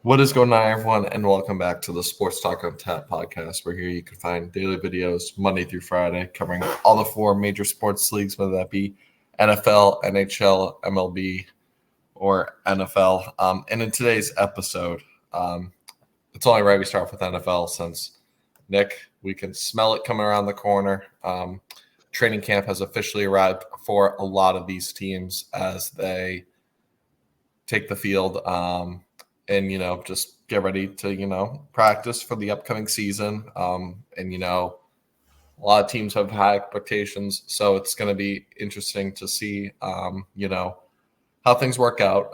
What is going on, everyone, and welcome back to the Sports Talk on Tap podcast, where here you can find daily videos Monday through Friday covering all the four major sports leagues, whether that be NFL, NHL, MLB, or NFL. And in today's episode, it's only right we start with NFL since, Nick, we can smell it coming around the corner. Training camp has officially arrived for a lot of these teams as they take the field. And just get ready to practice for the upcoming season. And a lot of teams have high expectations, so it's going to be interesting to see how things work out.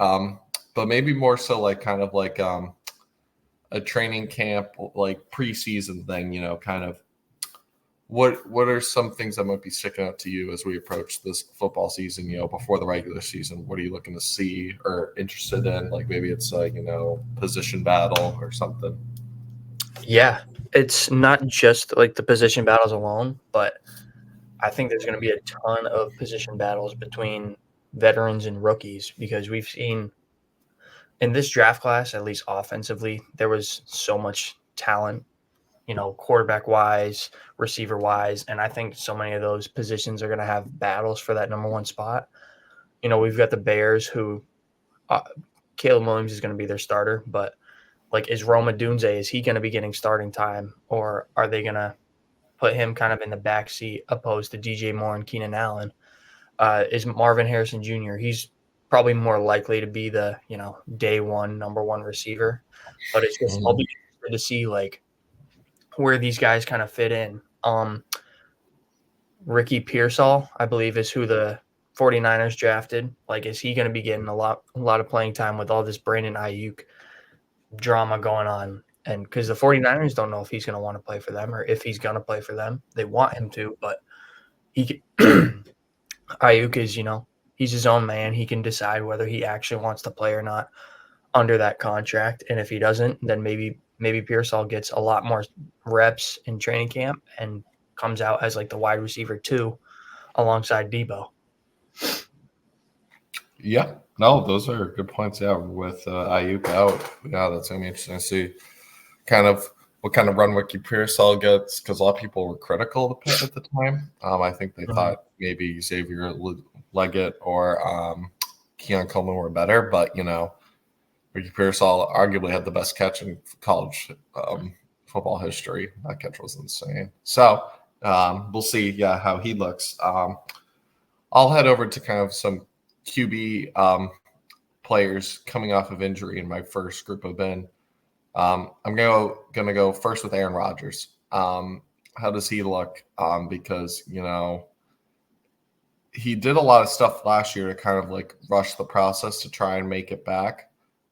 But maybe more so like kind of like a training camp, like preseason thing. Kind of what are some things that might be sticking out to you as we approach this football season, before the regular season? What are you looking to see or interested in? Like maybe it's position battle or something. Yeah, it's not just like the position battles alone, but I think there's going to be a ton of position battles between veterans and rookies because we've seen in this draft class, at least offensively, there was so much talent, quarterback wise, receiver wise. And I think so many of those positions are going to have battles for that number one spot. We've got the Bears who Caleb Williams is going to be their starter, but like, is Roma Dunze, is he going to be getting starting time, or are they going to put him kind of in the backseat opposed to DJ Moore and Keenan Allen? Is Marvin Harrison Jr., he's probably more likely to be the, day one, number one receiver. But it's just, I'll be interested to see, like, where these guys kind of fit in. Ricky Pearsall, I believe, is who the 49ers drafted. Like, is he going to be getting a lot of playing time with all this Brandon Ayuk drama going on? And because the 49ers don't know if he's going to want to play for them or if he's going to play for them. They want him to, but he Ayuk is, he's his own man. He can decide whether he actually wants to play or not under that contract. And if he doesn't, then maybe Pearsall gets a lot more reps in training camp and comes out as like the wide receiver 2 alongside Debo. Yeah, no, those are good points. Yeah, with Ayuk out, yeah, that's gonna be interesting to see what kind of run Ricky Pearsall gets, because a lot of people were critical of the pick at the time. I think they thought maybe Xavier Leggett or Keon Coleman were better, but Ricky Pearsall arguably had the best catch in college football history. That catch was insane. So we'll see, how he looks. I'll head over to kind of some QB players coming off of injury in my first group of Ben. I'm gonna go first with Aaron Rodgers. How does he look? Because he did a lot of stuff last year to kind of like rush the process to try and make it back.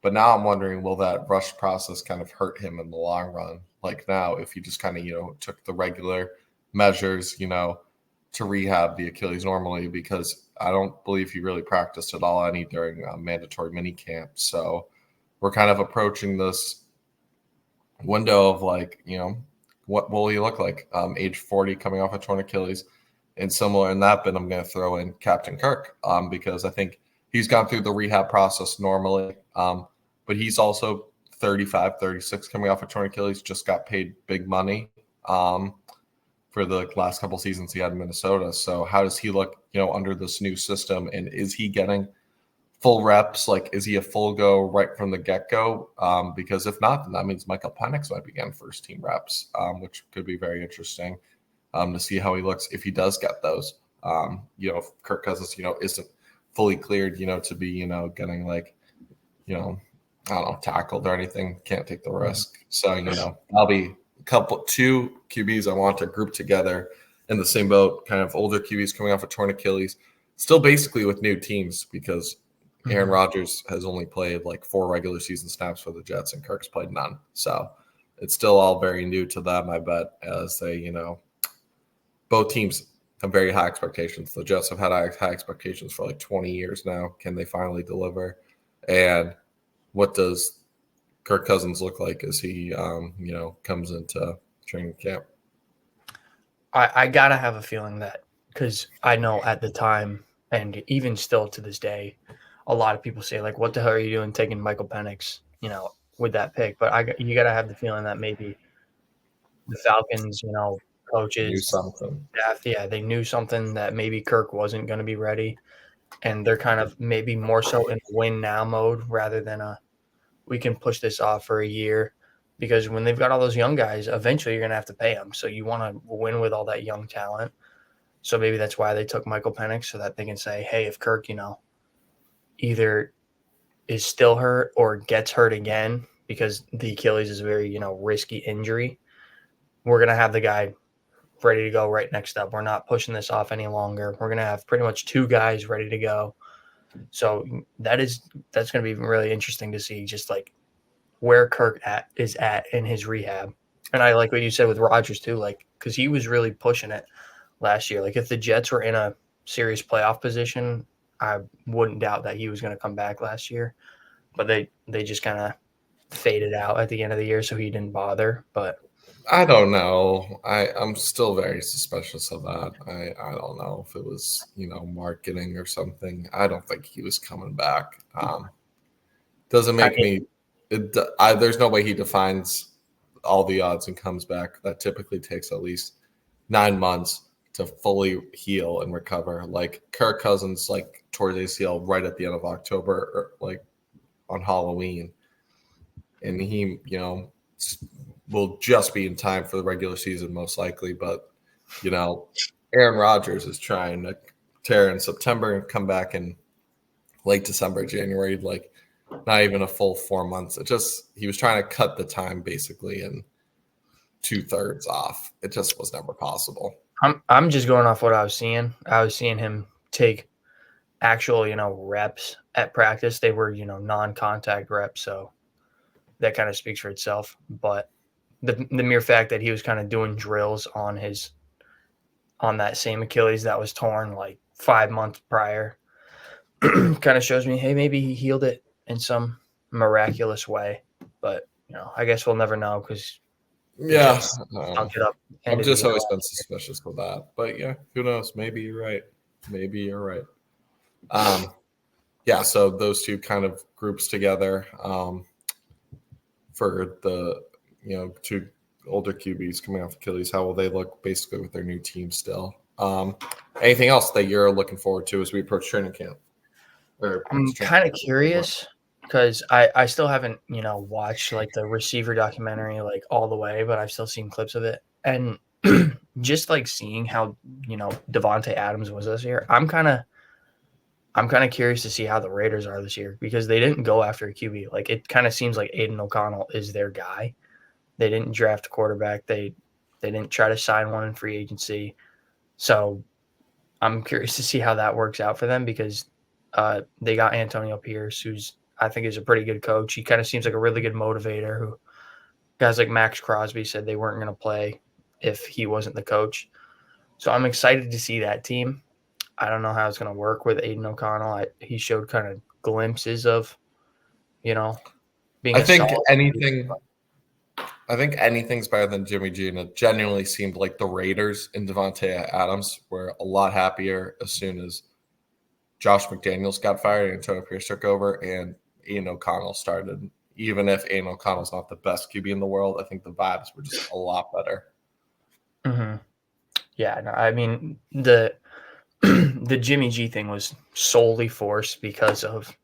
But now I'm wondering, will that rush process kind of hurt him in the long run? Like now, if he just kind of took the regular measures, to rehab the Achilles normally, because I don't believe he really practiced at all any during mandatory mini camp. So we're kind of approaching this window of like, what will he look like? Age 40, coming off a torn Achilles, and similar in that. But I'm going to throw in Captain Kirk because I think he's gone through the rehab process normally. But he's also 35, 36, coming off a torn Achilles, just got paid big money for the last couple seasons he had in Minnesota. So how does he look, under this new system? And is he getting full reps? Like, is he a full go right from the get-go? Because if not, then that means Michael Penix might be getting first team reps, which could be very interesting to see how he looks if he does get those. If Kirk Cousins, isn't fully cleared, to be, getting like, I don't know, tackled or anything, can't take the risk. So, I'll be two QBs I want to group together in the same boat, kind of older QBs coming off a torn Achilles, still basically with new teams, because Aaron Rodgers has only played like 4 regular season snaps for the Jets and Kirk's played none. So it's still all very new to them, I bet, as they, both teams have very high expectations. The Jets have had high expectations for like 20 years now. Can they finally deliver? And what does Kirk Cousins look like as he, comes into training camp? I got to have a feeling that, because I know at the time, and even still to this day, a lot of people say, like, what the hell are you doing taking Michael Penix? with that pick. But you got to have the feeling that maybe the Falcons, Knew coaches, something. staff, yeah, they knew something that maybe Kirk wasn't going to be ready, and they're kind of maybe more so in win now mode rather than we can push this off for a year. Because when they've got all those young guys, eventually you're going to have to pay them. So you want to win with all that young talent. So maybe that's why they took Michael Penix, so that they can say, hey, if Kirk, either is still hurt or gets hurt again, because the Achilles is a very, risky injury, we're going to have the guy ready to go right next up. We're not pushing this off any longer. We're going to have pretty much two guys ready to go. So that's going to be really interesting to see, just like where Kirk is at in his rehab. And I like what you said with Rodgers too, like, because he was really pushing it last year. Like, if the Jets were in a serious playoff position, I wouldn't doubt that he was going to come back last year. But they just kind of faded out at the end of the year, so he didn't bother. But I don't know. I'm still very suspicious of that. I don't know if it was, marketing or something. I don't think he was coming back. Doesn't make me. There's no way he defines all the odds and comes back. That typically takes at least 9 months to fully heal and recover. Like Kirk Cousins, like tore his ACL right at the end of October, or like on Halloween, and he, will just be in time for the regular season most likely. But Aaron Rodgers is trying to tear in September and come back in late December, January, like not even a full 4 months. He was trying to cut the time basically in 2/3 off. It just was never possible. I'm just going off what I was seeing. I was seeing him take actual, reps at practice. They were, non-contact reps, so that kind of speaks for itself. But the mere fact that he was kind of doing drills on that same Achilles that was torn like 5 months prior kind of shows me, hey, maybe he healed it in some miraculous way. But I guess we'll never know, because Yeah, stunk it up. I've just always been suspicious of that. But yeah, who knows? Maybe you're right. Yeah, so those two kind of groups together for the two older QBs coming off Achilles. How will they look basically with their new team still? Anything else that you're looking forward to as we approach training camp? I'm kind of curious, because I still haven't watched like the receiver documentary like all the way, but I've still seen clips of it, and just like seeing how Davante Adams was this year. I'm kind of curious to see how the Raiders are this year, because they didn't go after a QB. Like, it kind of seems like Aiden O'Connell is their guy. They didn't draft a quarterback. They didn't try to sign one in free agency. So I'm curious to see how that works out for them, because they got Antonio Pierce, who's I think is a pretty good coach. He kind of seems like a really good motivator. Who guys like Max Crosby said they weren't going to play if he wasn't the coach. So I'm excited to see that team. I don't know how it's going to work with Aiden O'Connell. He showed kind of glimpses of, being. I think anything's better than Jimmy G, and it genuinely seemed like the Raiders and Davante Adams were a lot happier as soon as Josh McDaniels got fired and Antonio Pierce took over and Aiden O'Connell started. Even if Aiden O'Connell's not the best QB in the world, I think the vibes were just a lot better. Mm-hmm. Yeah, no, I mean, the Jimmy G thing was solely forced because of,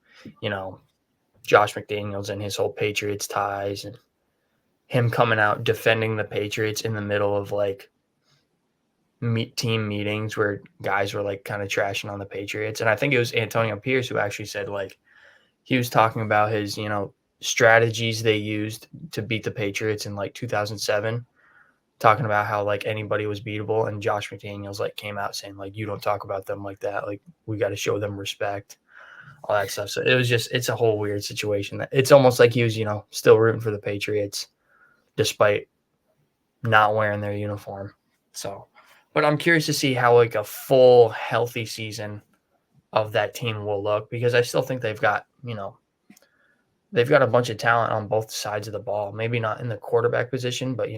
Josh McDaniels and his whole Patriots ties, and him coming out defending the Patriots in the middle of like team meetings where guys were like kind of trashing on the Patriots. And I think it was Antonio Pierce who actually said, like, he was talking about his, strategies they used to beat the Patriots in like 2007, talking about how like anybody was beatable. And Josh McDaniels like came out saying, like, you don't talk about them like that. Like, we got to show them respect, all that stuff. So it's a whole weird situation. That it's almost like he was, still rooting for the Patriots despite not wearing their uniform. So, but I'm curious to see how like a full healthy season of that team will look, because I still think they've got a bunch of talent on both sides of the ball. Maybe not in the quarterback position, but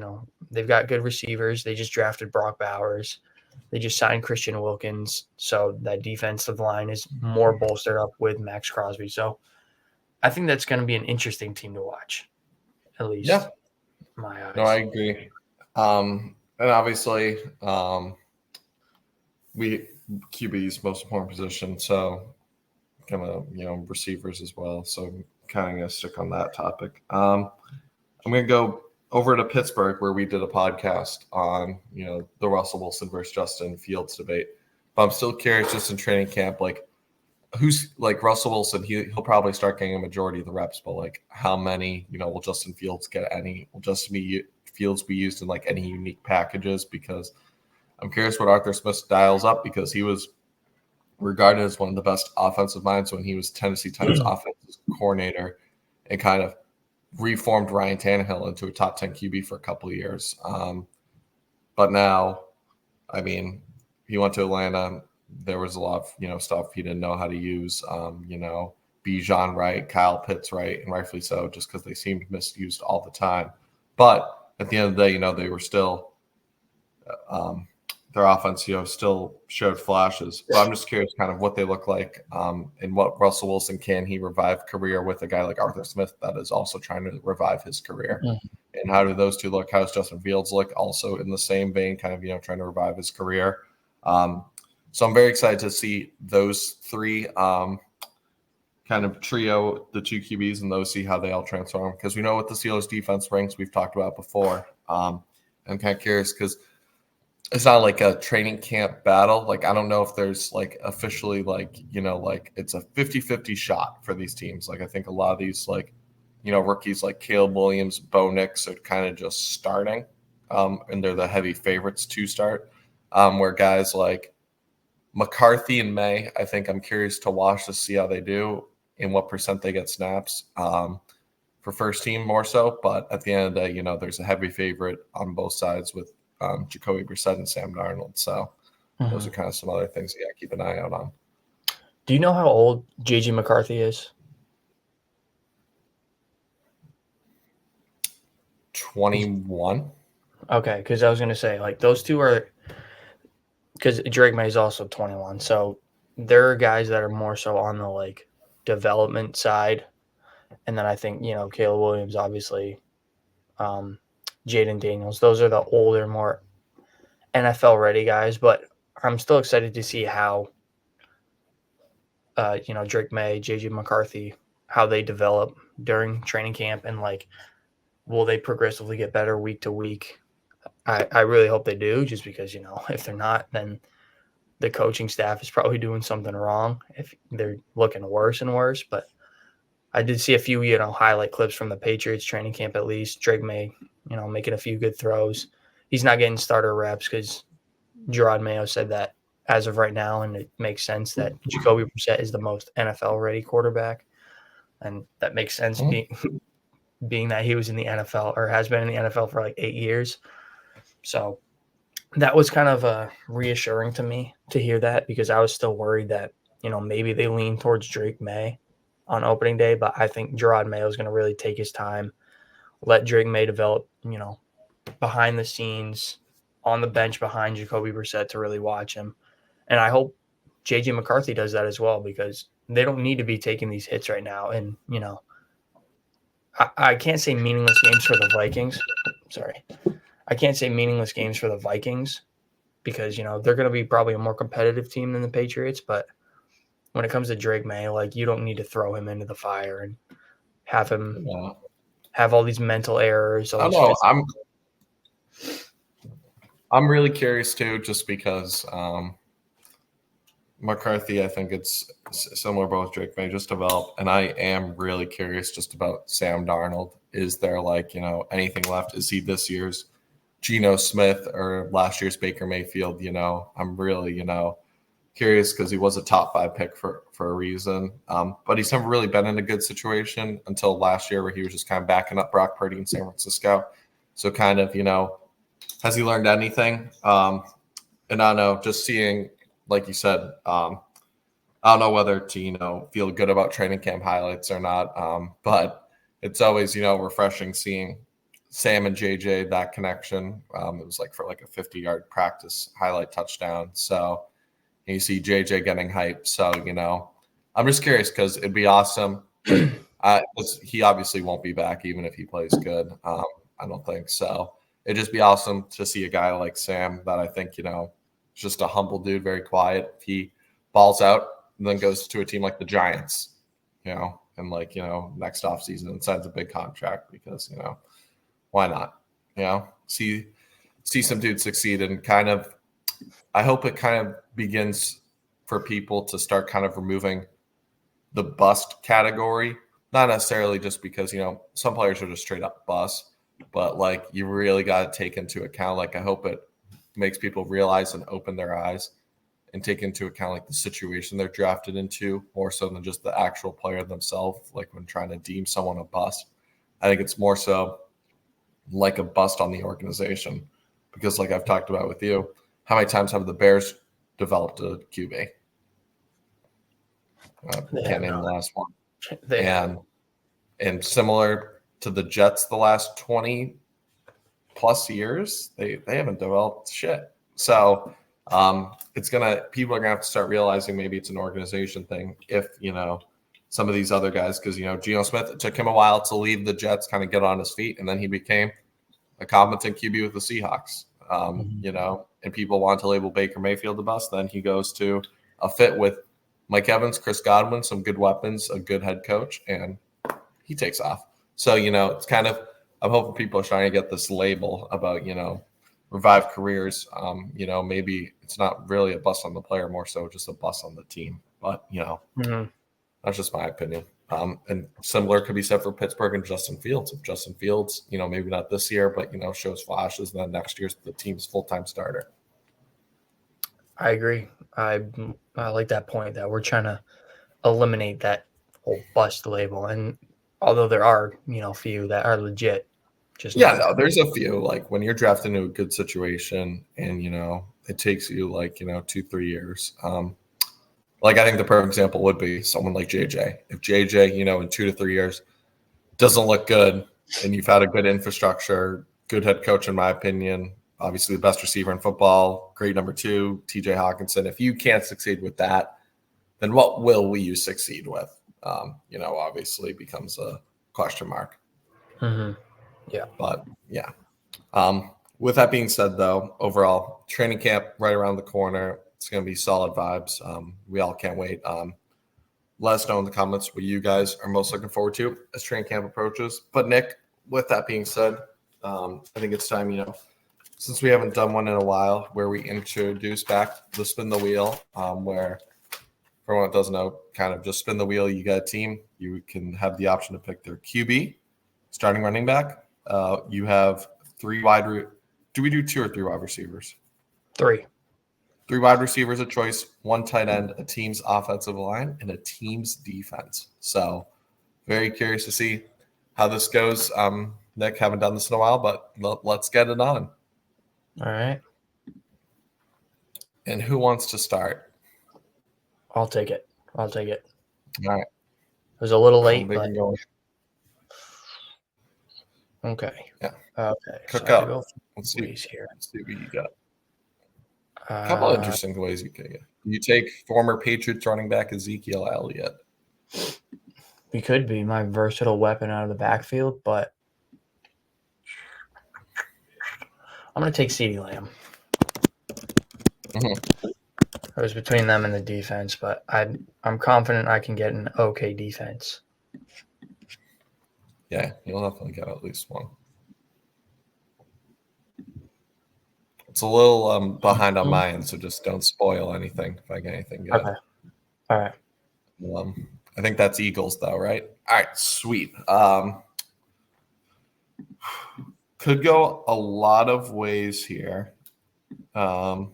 they've got good receivers. They just drafted Brock Bowers. They just signed Christian Wilkins, so that defensive line is more bolstered up with Max Crosby. So I think that's going to be an interesting team to watch. at least Yeah. in my eyes. No, I agree. And obviously, we QB's most important position, so kind of receivers as well. So kind of gonna stick on that topic. I'm gonna go over to Pittsburgh where we did a podcast on the Russell Wilson versus Justin Fields debate. But I'm still curious, just in training camp, like who's like Russell Wilson? He'll probably start getting a majority of the reps, but like how many? Will Justin Fields get any? Will Fields be used in like any unique packages? Because I'm curious what Arthur Smith dials up, because he was regarded as one of the best offensive minds when he was Tennessee Titans offensive coordinator, and kind of reformed Ryan Tannehill into a top 10 QB for a couple of years. But now, I mean, he went to Atlanta. There was a lot of stuff he didn't know how to use. Bijan right, Kyle Pitts right, and rightfully so, just because they seemed misused all the time. But at the end of the day, they were still their offense, still showed flashes. But I'm just curious kind of what they look like, and what Russell Wilson, can he revive career with a guy like Arthur Smith that is also trying to revive his career? And how do those two look? How does Justin Fields look? Also in the same vein, kind of, trying to revive his career. So I'm very excited to see those three kind of trio, the two QBs, and those, see how they all transform. Because we know what the Steelers defense brings. We've talked about before. I'm kind of curious because it's not like a training camp battle. Like, I don't know if there's like officially like it's a 50-50 shot for these teams. Like, I think a lot of these rookies like Caleb Williams, Bo Nix are kind of just starting, and they're the heavy favorites to start. Where guys like McCarthy and May, I think I'm curious to watch to see how they do and what percent they get snaps for first team more so. But at the end of the day, there's a heavy favorite on both sides with Jacoby Brissett and Sam Darnold. So those are kind of some other things you got to keep an eye out on. Do you know how old J.J. McCarthy is? 21. Okay, because I was going to say, like, those two are – because Drake May is also 21. So there are guys that are more so on the, like, development side. And then I think, Caleb Williams, obviously, Jaden Daniels. Those are the older, more NFL-ready guys. But I'm still excited to see how, Drake May, J.J. McCarthy, how they develop during training camp, and, like, will they progressively get better week to week? I really hope they do, just because, if they're not, then the coaching staff is probably doing something wrong if they're looking worse and worse. But I did see a few, highlight clips from the Patriots training camp, at least. Drake May, making a few good throws. He's not getting starter reps because Gerard Mayo said that as of right now, and it makes sense that Jacoby Brissett is the most NFL-ready quarterback. And that makes sense being that he was in the NFL, or has been in the NFL for like 8 years. So that was kind of reassuring to me to hear that, because I was still worried that, maybe they lean towards Drake May on opening day. But I think Gerard Mayo is going to really take his time, let Drake May develop, behind the scenes, on the bench behind Jacoby Brissett, to really watch him. And I hope J.J. McCarthy does that as well, because they don't need to be taking these hits right now. And, I can't say meaningless games for the Vikings. Sorry. I can't say meaningless games for the Vikings, because, they're going to be probably a more competitive team than the Patriots. But when it comes to Drake May, like, you don't need to throw him into the fire and have him have all these mental errors. I don't know. I'm really curious too, just because McCarthy, I think it's similar, both Drake May just developed, and I am really curious just about Sam Darnold. Is there anything left? Is he this year's Geno Smith or last year's Baker Mayfield? I'm really curious, because he was a top 5 pick for a reason, but he's never really been in a good situation until last year, where he was just kind of backing up Brock Purdy in San Francisco. So kind of has he learned anything? And I don't know, just seeing, like you said, I don't know whether to, feel good about training camp highlights or not. But it's always, refreshing seeing Sam and JJ, that connection. It was for a 50-yard practice highlight touchdown. So you see JJ getting hyped. So, I'm just curious, because it'd be awesome. He obviously won't be back even if he plays good. I don't think so. It'd just be awesome to see a guy like Sam that I think, is just a humble dude, very quiet. If he balls out and then goes to a team like the Giants, and next offseason and signs a big contract because, why not? See some dude succeed and kind of I hope it kind of begins for people to start kind of removing the bust category, not necessarily just because, some players are just straight up bust, but like you really got to take into account, like I hope it makes people realize and open their eyes and take into account like the situation they're drafted into more so than just the actual player themselves. Like when trying to deem someone a bust, I think it's more so like a bust on the organization because like I've talked about with you, how many times have the Bears developed a QB? Can't name the last one. And similar to the Jets the last 20 plus years, they haven't developed shit. So people are gonna have to start realizing maybe it's an organization thing if some of these other guys, because Geno Smith, it took him a while to leave the Jets, kind of get on his feet, and then he became a competent QB with the Seahawks. And people want to label Baker Mayfield the bust. Then he goes to a fit with Mike Evans, Chris Godwin, some good weapons, a good head coach, and he takes off. So, it's kind of, I'm hoping people are trying to get this label about, revive careers. Maybe it's not really a bust on the player, more so just a bust on the team. But, that's just my opinion. And similar could be said for Pittsburgh and Justin Fields. If Justin Fields, maybe not this year, but, shows flashes, then next year's the team's full-time starter. I agree. I like that point that we're trying to eliminate that whole bust label. And although there are, few that are legit. There's a few. Like when you're drafted into a good situation and, it takes you 2-3 years. Like I think the perfect example would be someone like JJ. If JJ, in 2 to 3 years doesn't look good and you've had a good infrastructure, good head coach, in my opinion, obviously the best receiver in football, great number 2, TJ Hawkinson. If you can't succeed with that, then what will you succeed with? Obviously becomes a question mark. Mm-hmm. Yeah. But yeah. With that being said, though, overall training camp right around the corner. It's going to be solid vibes. We all can't wait. Let us know in the comments what you guys are most looking forward to as training camp approaches. But Nick, with that being said, I think it's time, since we haven't done one in a while, where we introduce back the spin the wheel, where for anyone that doesn't know, kind of just spin the wheel. You got a team. You can have the option to pick their QB, starting running back. You have 3 wide. Do we do 2 or 3 wide receivers? 3. 3 wide receivers a choice, 1 tight end, a team's offensive line, and a team's defense. So very curious to see how this goes. Nick, haven't done this in a while, but let's get it on. All right. And who wants to start? I'll take it. All right. It was a little late, but okay. Yeah. Okay. Cook so up. Let's see here. Let's see what you got. A couple of interesting ways you could get. You take former Patriots running back Ezekiel Elliott. He could be my versatile weapon out of the backfield, but I'm going to take CeeDee Lamb. Mm-hmm. It was between them and the defense, but I'm confident I can get an okay defense. Yeah, you'll definitely get at least one. It's a little behind on my end, so just don't spoil anything if I get anything good. Okay. All right. I think that's Eagles, though, right? All right, sweet. Could go a lot of ways here. They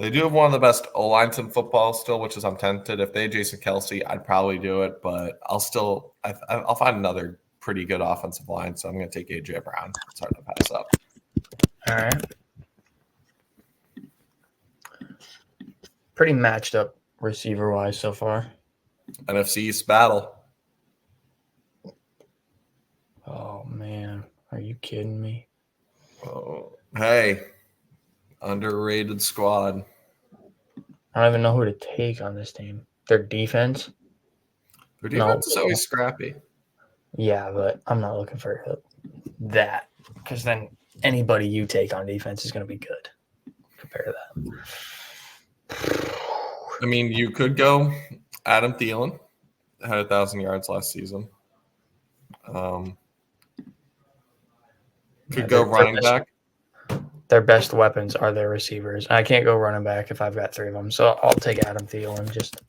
do have one of the best O-lines in football still, which is I'm tempted. If they had Jason Kelce, I'd probably do it, but I'll find another pretty good offensive line, so I'm going to take A.J. Brown. It's hard to pass up. All right. Pretty matched up receiver-wise so far. NFC East battle. Oh, man. Are you kidding me? Oh, hey. Underrated squad. I don't even know who to take on this team. Their defense? Their No. defense is always scrappy. Yeah, but I'm not looking for that because then anybody you take on defense is going to be good compared to that. I mean, you could go Adam Thielen, had 1,000 yards last season. Could Yeah, go running back. Their best weapons are their receivers. I can't go running back if I've got 3 of them, so I'll take Adam Thielen. Just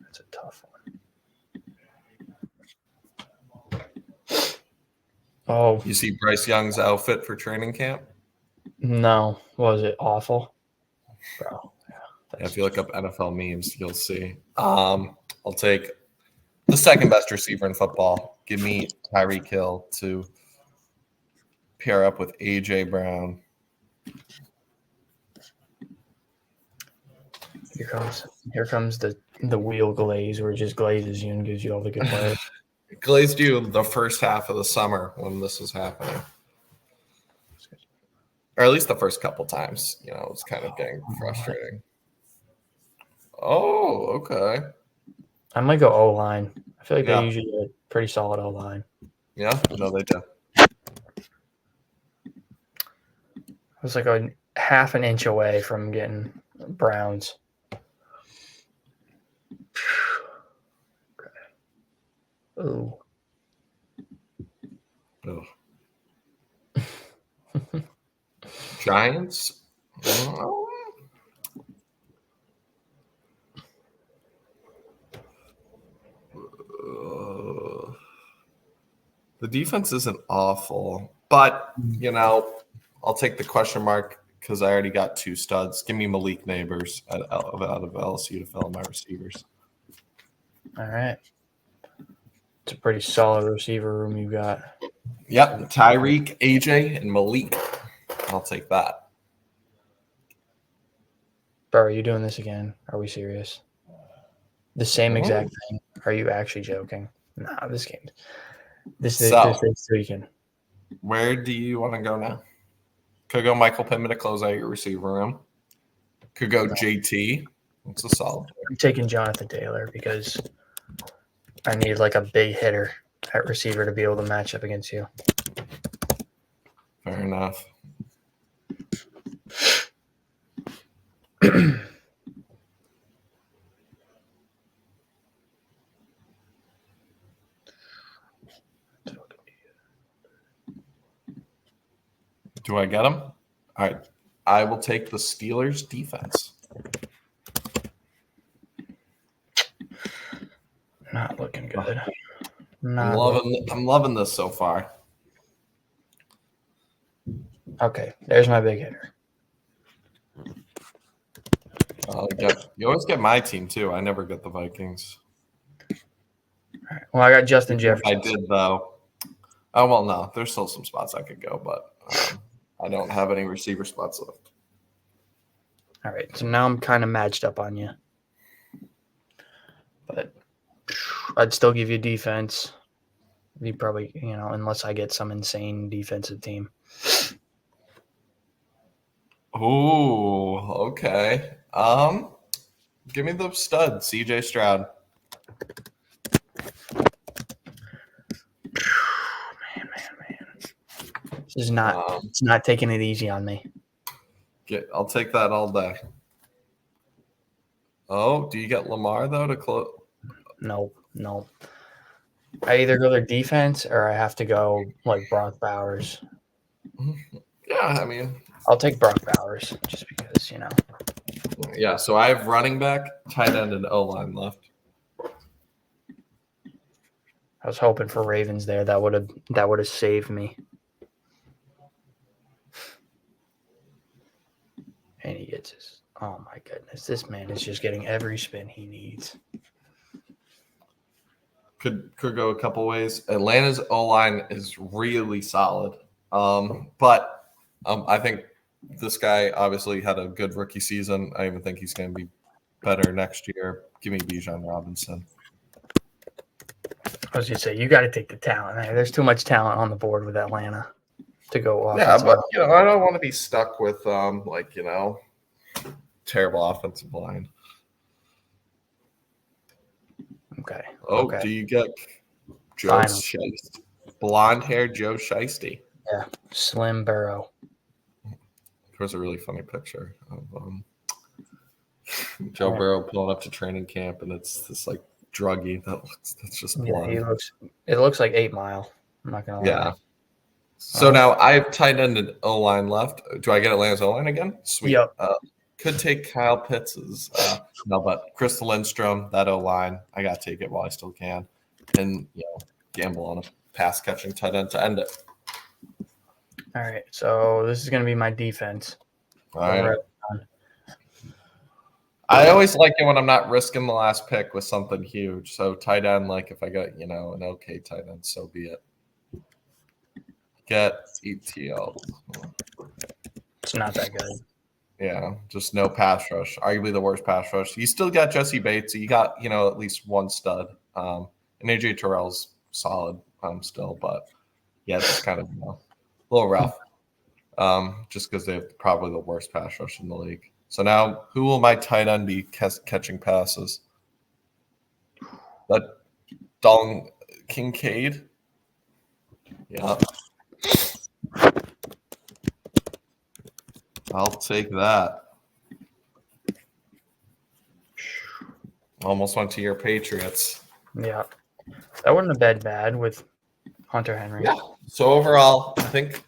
that's a tough one. Oh, You see Bryce Young's outfit for training camp? no. Was it awful? Bro. Yeah, if you look up NFL memes, you'll see. I'll take the second best receiver in football. Give me Tyreek Hill to pair up with A.J. Brown. Here comes the wheel glaze where it just glazes you and gives you all the good players. It glazed you the first half of the summer when this was happening. Or at least the first couple times. You know, it was kind of getting frustrating. Oh, okay. I might go O-line. I feel like Yeah. they usually get a pretty solid O-line. Yeah? No, they do. I was like a half an inch away from getting Browns. Okay. Ooh. Oh. Giants? The defense isn't awful, but, you know, I'll take the question mark because I already got 2 studs. Give me Malik Neighbors out of LSU to fill in my receivers. All right. It's a pretty solid receiver room you got. Yep, Tyreek, AJ, and Malik. I'll take that. Bro, are you doing this again? Are we serious? The same exact thing. Are you actually joking? Nah, this game. This is weekend. Where do you want to go now? Could go Michael Pittman to close out your receiver room. Could go JT. It's a solid. I'm taking Jonathan Taylor because I need like a big hitter at receiver to be able to match up against you. Fair enough. Do I get him? All right. I will take the Steelers defense. Not looking good. I'm loving this so far. Okay, there's my big hitter. You always get my team too. I never get the Vikings. All right. Well, I got Justin Jefferson. I did though. Oh well, no. There's still some spots I could go, but I don't have any receiver spots left. All right, so now I'm kind of matched up on you, but I'd still give you defense. You probably, unless I get some insane defensive team. Oh, okay. Give me the stud, CJ Stroud. Man. This is not. It's not taking it easy on me. I'll take that all day. Oh, do you get Lamar though to close? No. I either go their defense or I have to go like Brock Bowers. Yeah, I mean, I'll take Brock Bowers just because, Yeah, so I have running back, tight end, and O-line left. I was hoping for Ravens there. That would have saved me. And he gets his. Oh my goodness, this man is just getting every spin he needs. Could go a couple ways. Atlanta's O-line is really solid, but I think this guy obviously had a good rookie season. I even think he's going to be better next year. Give me Bijan Robinson. I was going to say, you got to take the talent. There's too much talent on the board with Atlanta. to go Yeah, offensive. but I don't want to be stuck with terrible offensive line. Okay. Oh, Okay. do you get Joe Finally. Shiesty? Blonde hair Joe Shiesty. Yeah. Slim Burrow. There's a really funny picture of Joe Burrow pulling up to training camp, and it's this like druggie that's just blonde. Yeah, it looks like 8 Mile. I'm not gonna lie. Yeah. So now I have tight end and O line left. Do I get Atlanta's O line again? Sweet. Yep. Could take Kyle Pitts's. No, but Chris Lindstrom, that O line, I got to take it while I still can, and gamble on a pass catching tight end to end it. All right. So this is gonna be my defense. All right. I always like it when I'm not risking the last pick with something huge. So tight end, like if I got an okay tight end, so be it. Get ETL. It's not that good. Yeah, just no pass rush. Arguably the worst pass rush. You still got Jesse Bates. So you got at least one stud. And AJ Terrell's solid still, but yeah, it's kind of a little rough. Just because they have probably the worst pass rush in the league. So now, who will my tight end be catching passes? That Dalton Kincaid? Yeah. I'll take that. Almost went to your Patriots. Yeah. That wouldn't have been bad with Hunter Henry. Yeah. So overall, I think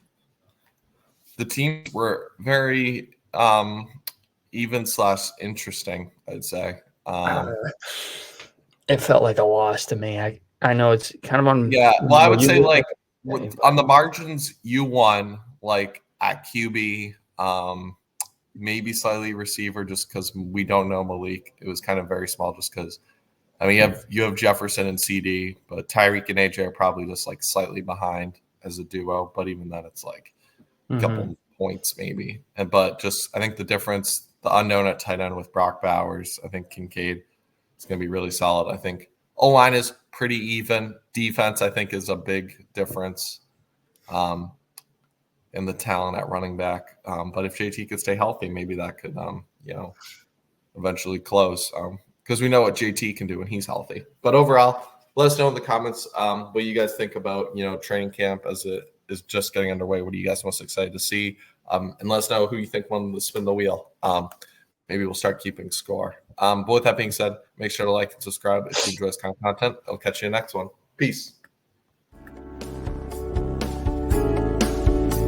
the teams were very even / interesting, I'd say. It felt like a loss to me. I know it's kind of on. Yeah, well, I would say on the margins, you won at QB, maybe slightly receiver, just because we don't know Malik. It was kind of very small, just because. I mean, you have Jefferson and CD, but Tyreek and AJ are probably just slightly behind as a duo. But even then, it's a couple points maybe. But just I think the difference, the unknown at tight end with Brock Bowers, I think Kincaid is going to be really solid. I think O-line is pretty even. Defense, I think, is a big difference in the talent at running back. But if JT could stay healthy, maybe that could, eventually close. Because we know what JT can do when he's healthy. But overall, let us know in the comments what you guys think about, training camp as it is just getting underway. What are you guys most excited to see? And let us know who you think won the spin the wheel. Maybe we'll start keeping score. But with that being said, make sure to like and subscribe if you enjoy this kind of content. I'll catch you in the next one. Peace.